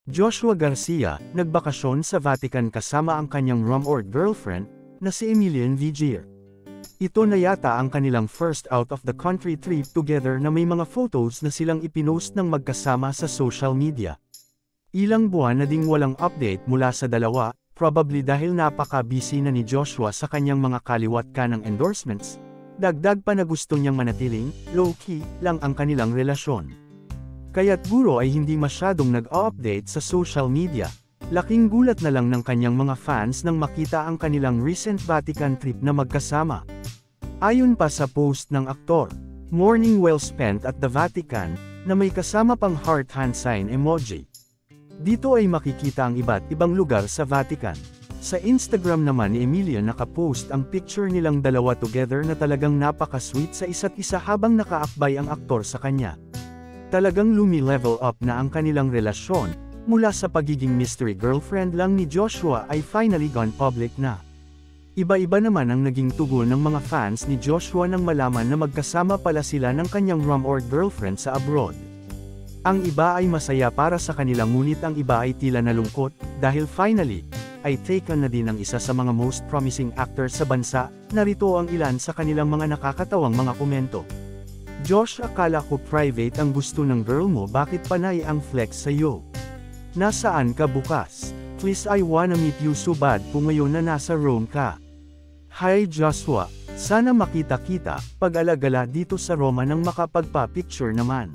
Joshua Garcia, nagbakasyon sa Vatican kasama ang kanyang rumored girlfriend, na si Emilian Vigier. Ito na yata ang kanilang first out-of-the-country trip together na may mga photos na silang ipinost ng magkasama sa social media. Ilang buwan na ding walang update mula sa dalawa, probably dahil napaka-busy na ni Joshua sa kanyang mga kaliwat kanang endorsements. Dagdag pa na gusto niyang manatiling, low-key, lang ang kanilang relasyon. Kaya't guro ay hindi masyadong nag-update sa social media. Laking gulat na lang ng kanyang mga fans nang makita ang kanilang recent Vatican trip na magkasama. Ayon pa sa post ng aktor, "Morning well spent at the Vatican," na may kasama pang heart hand sign emoji. Dito ay makikita ang iba't ibang lugar sa Vatican. Sa Instagram naman ni Emilia nakapost ang picture nilang dalawa together na talagang napaka-sweet sa isa't isa habang nakaakbay ang aktor sa kanya. Talagang lumi-level up na ang kanilang relasyon, mula sa pagiging mystery girlfriend lang ni Joshua ay finally gone public na. Iba-iba naman ang naging tugon ng mga fans ni Joshua nang malaman na magkasama pala sila ng kanyang rumored girlfriend sa abroad. Ang iba ay masaya para sa kanila ngunit ang iba ay tila nalungkot, dahil finally, ay taken na din ang isa sa mga most promising actor sa bansa. Narito ang ilan sa kanilang mga nakakatawang mga komento. "Josh, akala ko private ang gusto ng girl mo, bakit panay ang flex sa'yo? Nasaan ka bukas? Please, I wanna meet you so bad kung ngayon na nasa Rome ka. Hi Joshua, sana makita kita, pag-alagala dito sa Roma nang makapagpa-picture naman."